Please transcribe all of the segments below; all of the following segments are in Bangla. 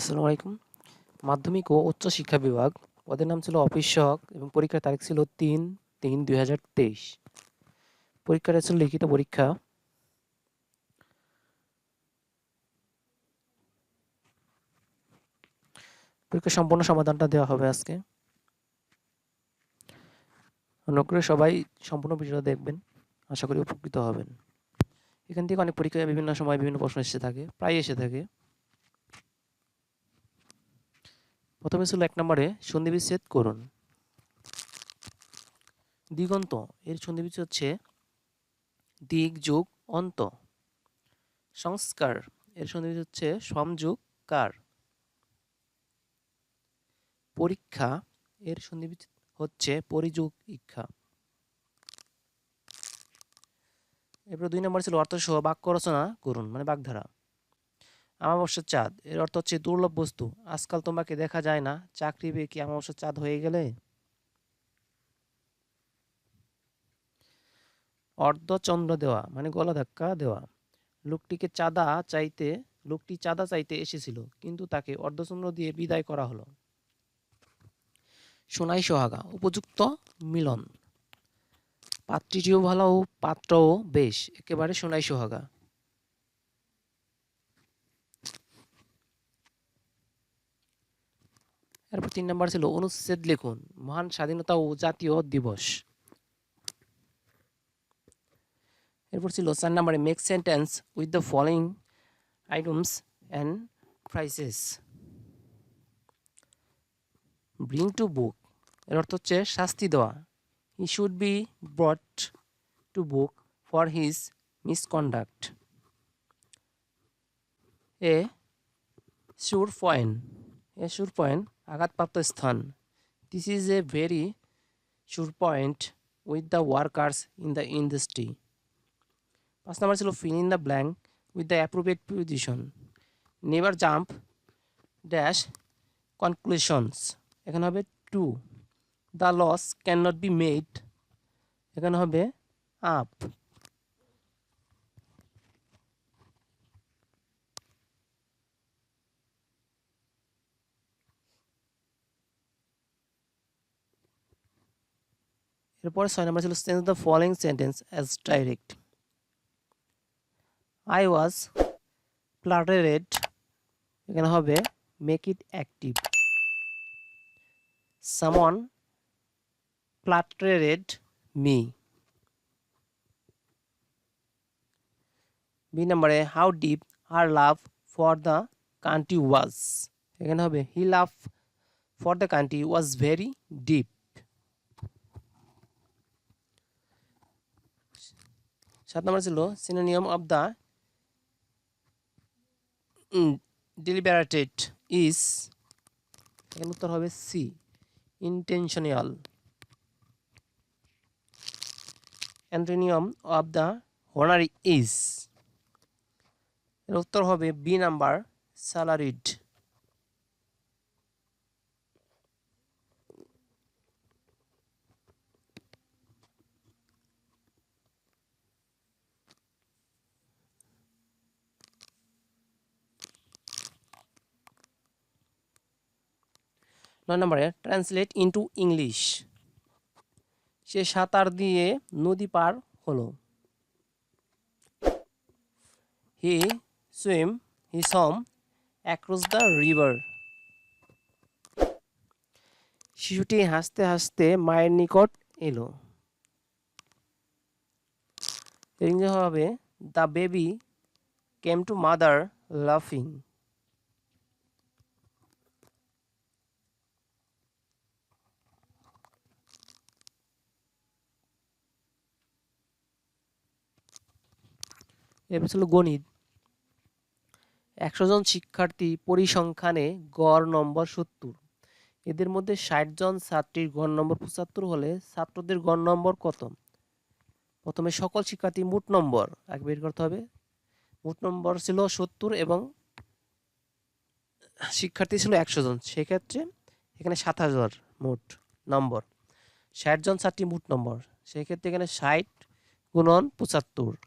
আসসালামু আলাইকুম। মাধ্যমিক ও উচ্চ শিক্ষা বিভাগ, পদের নাম ছিল অফিস সহায়ক এবং পরীক্ষার তারিখ ছিল ৩-৩-২০২৩। পরীক্ষাটা ছিল লিখিত পরীক্ষা। পরীক্ষার সম্পূর্ণ সমাধানটা দেওয়া হবে আজকে। অনুগ্রহ করে সবাই সম্পূর্ণ ভিডিওটা দেখবেন, আশা করি উপকৃত হবেন। এখান থেকে অনেক পরীক্ষায় বিভিন্ন সময় বিভিন্ন প্রশ্ন এসে থাকে, প্রায় এসে থাকে। প্রথমে ছিল ১ নম্বরে সন্ধিবিচ্ছেদ করুন। দিগন্ত এর সন্ধিবিচ্ছেদ হচ্ছে দিক যোগ অন্ত। সংস্কার এর সন্ধিবিচ্ছেদ হচ্ছে সম যোগ কার। পরীক্ষা এর সন্ধিবিচ্ছেদ হচ্ছে পরিযোগ ইক্ষা। এরপর ২ নম্বর ছিল অর্থসহ বাক্য রচনা করুন, মানে বাগধারা। অমাবস্যার চাঁদ এর অর্থ হচ্ছে দুর্লভ বস্তু, আজকাল তোমাকে দেখা যায় না, চাকরি পেয়ে কি অমাবস্যার চাঁদ হয়ে গেলে। অর্ধচন্দ্র দেওয়া মানে গলা ধাক্কা দেওয়া। লোকটি চাঁদা চাইতে এসেছিল, কিন্তু তাকে অর্ধচন্দ্র দিয়ে বিদায় করা হলো। সোনাই সোহাগা উপযুক্ত মিলন। পাত্রীটিও ভালো, পাত্রও বেশ, একেবারে সোনাই সোহাগা। এরপর ৩ নম্বর ছিল অনুচ্ছেদ লিখুন, মহান স্বাধীনতা ও জাতীয় দিবস। এরপর ছিল ৪ নম্বরে make sentence with the following items and phrases. Bring to book এর অর্থ হচ্ছে শাস্তি দেওয়া। He should be brought to book for his misconduct. A sore point আঘাতপ্রাপ্ত স্থান। This is a very sore point with the workers in the industry. ৫ নম্বর ছিল fill in the blank with the appropriate preposition. Never jump dash conclusions, এখানে হবে to. The loss can not be made, এখানে হবে আপ। এরপরে ৬ নম্বর ছিল change the following sentence as direct. I was flattered, এখানে হবে make it active. Someone flattered me. B নম্বরে how deep our love for the country was, এখানে হবে he love for the country was very deep. ৭ নম্বর ছিল synonym of the deliberated is, এখানে উত্তর হবে C, intentional. Antonym of the honorary is, এর উত্তর হবে বি নাম্বার, স্যালারিড। ৯ নম্বরে ট্রান্সলেট ইনটু ইংলিশ। সে সাঁতার দিয়ে নদী পার হলো। He swam across the river. শিশুটি হাসতে হাসতে মায়ের নিকট এলো। ইংরেজি হবে the baby came to mother লাফিং। এরপর ছিল গণিত। ১০০ জন শিক্ষার্থী পরিসংখ্যানে গড় নম্বর ৭০। এদের মধ্যে ৬০ জন ছাত্রীর গড় নম্বর ৭৫ হলে ছাত্রদের গড় নম্বর কত? প্রথমে সকল শিক্ষার্থী মোট নম্বর আগে বের করতে হবে। মোট নম্বর ছিল ৭০ এবং শিক্ষার্থী ছিল ১০০ জন, সেক্ষেত্রে এখানে ৭০০০ মোট নম্বর। ৬০ জন ছাত্রী মোট নম্বর, সেক্ষেত্রে এখানে ৬০ গুণন ৭৫,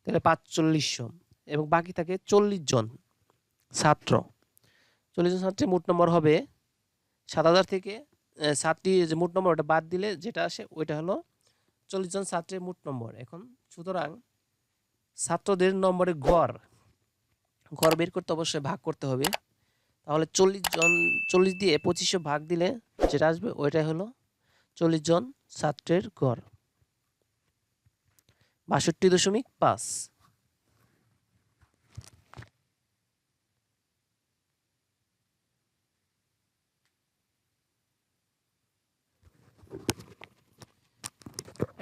তাহলে ৪৫০০, এবং বাকি থাকে ৪০ জন ছাত্র। 40 জন ছাত্রের মোট নম্বর হবে 7000 থেকে ছাত্রী যে মোট নম্বর ওটা বাদ দিলে যেটা আসে ওইটা হলো 40 জন ছাত্রের মোট নম্বর। এখন সুতরাং ছাত্রদের নম্বরে গড় বের করতে অবশ্যই ভাগ করতে হবে। তাহলে 40 দিয়ে 2500 ভাগ দিলে যেটা আসবে ওইটাই হলো 40 জন ছাত্রের গড় ৬২.৫।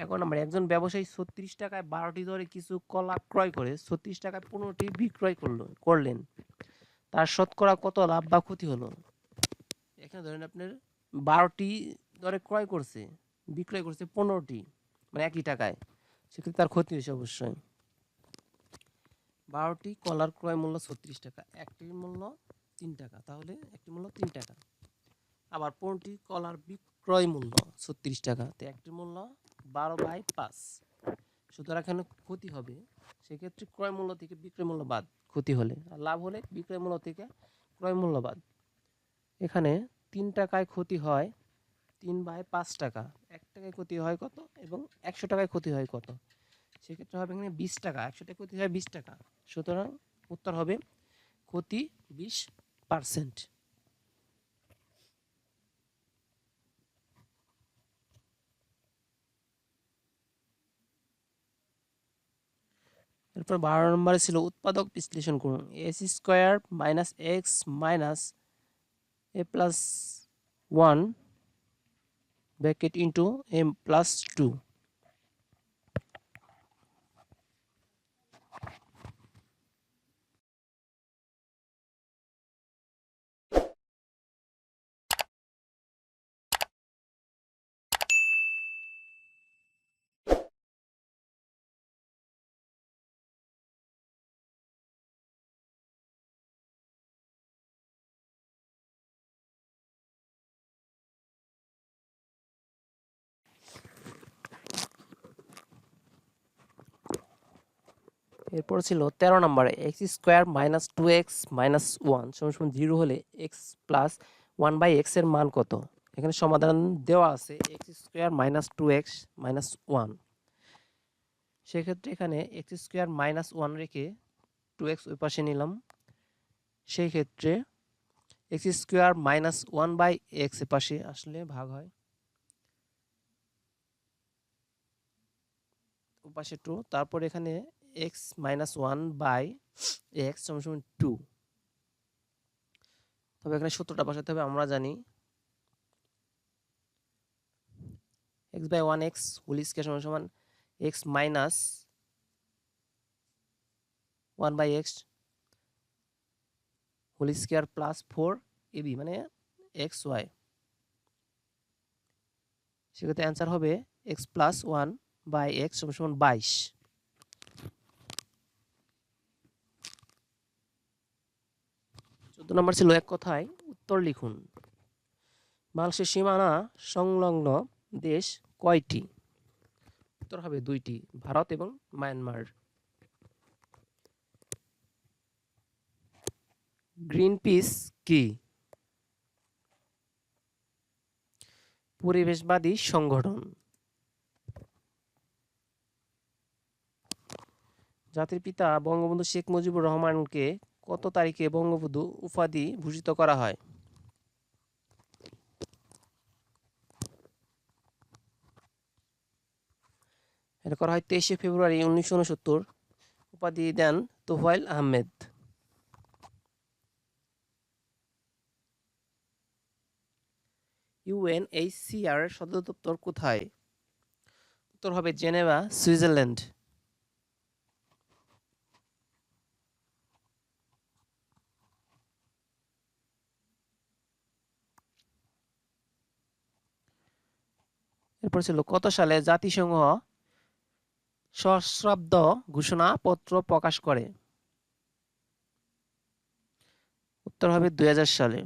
এখন আমরা একজন ব্যবসায়ী 36 টাকায় 12টি ধরে কিছু কলা ক্রয় করে 36 টাকায় 15টি বিক্রয় করলেন, তার শতকরা কত লাভ বা ক্ষতি হলো? এখানে ধরেন আপনার 12টি ধরে ক্রয় করছে, বিক্রয় করছে 15টি, মানে একই টাকায়, সেক্ষেত্রে তার ক্ষতি হয়েছে অবশ্যই। 12টি কলার ক্রয় মূল্য 36 টাকা, একটির মূল্য 3 টাকা, তাহলে একটির মূল্য 3 টাকা। আবার 15টি কলার বিক্রয় মূল্য 36 টাকা, তো একটির মূল্য 12/5। সুতরাং এখানে ক্ষতি হবে, সেক্ষেত্রে ক্রয় মূল্য থেকে বিক্রয় মূল্য বাদ ক্ষতি হলে, আর লাভ হলে বিক্রয় মূল্য থেকে ক্রয় মূল্য বাদ। এখানে 3 টাকায় ক্ষতি হয় 3/5 টাকা, 1 টাকায় ক্ষতি হয় কত এবং 100 টাকায় ক্ষতি হয় কত, সেক্ষেত্রে হবে এখানে 20 টাকা, 100 টাকায় ক্ষতি হয় 20 টাকা। সুতরাং উত্তর হবে ক্ষতি 20%। এরপর 12 নম্বরে ছিল উৎপাদক বিশ্লেষণ করুন। s² - x - a+1 bracket into m+2। এরপর ছিল 13 নম্বরে x² - 2x - 1 = 0 হলে x + 1/x এর মান কত? এখানে সমাধান দেওয়া আছে x² - 2x - 1। সেক্ষেত্রে এখানে x² - 1 রেখে 2x ওই পাশে নিলাম, সেই ক্ষেত্রে x² - 1/x এর পাশে আসলে ভাগ হয়, ও পাশে 2, তারপর এখানে x - 1/x = 2। তবে এখানে সূত্রটা বসাতে হবে, আমরা জানি x/1x হোল স্কয়ার সমান x minus 1/x whole square plus 4ab মানে xy। সেক্ষেত্রে অ্যান্সার হবে x + 1/x = 22। 14 নম্বর ছিল এক কথায় উত্তর লিখুন। বাংলাদেশের সীমানা সংলগ্ন দেশ কয়টি? উত্তর হবে 2টি, ভারত এবং মায়ানমার। গ্রিনপিস কি? পরিবেশবাদী সংগঠন। জাতির পিতা বঙ্গবন্ধু শেখ মুজিবুর রহমানকে কত তারিখে বঙ্গবন্ধু উপাধি ভূষিত করা হয়? এটা করা হয় 23শে ফেব্রুয়ারি 1969। উপাধি দেন তোফায়েল আহমেদ। ইউএনএইচসিআর সদর দপ্তর কোথায়? উত্তর হবে জেনেভা, সুইজারল্যান্ড। এরপর ছিল কত সালে জাতিসংঘ সহস্রাব্দ ঘোষণাপত্র প্রকাশ করে? উত্তর হবে 2000 সালে।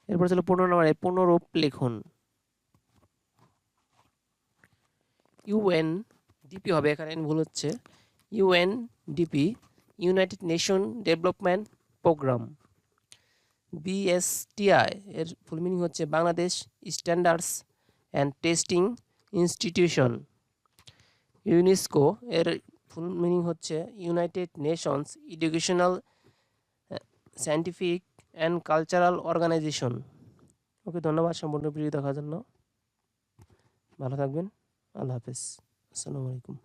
এরপর ছিল 15 নম্বরে পুনরূপ লিখুন। ইউএনডিপি হবে, এখানে ভুল হচ্ছে, UNDP United Nation Development Programme. BSTI এর ফুল মিনিং হচ্ছে Bangladesh standards and testing institution. UNESCO এর ফুল মিনিং হচ্ছে United Nations Educational Scientific and Cultural Organization. Okay, ধন্যবাদ সম্পূর্ণ ভিডিও দেখার জন্য। ভালো থাকবেন। আল্লাহ হাফেজ। আসসালামু আলাইকুম।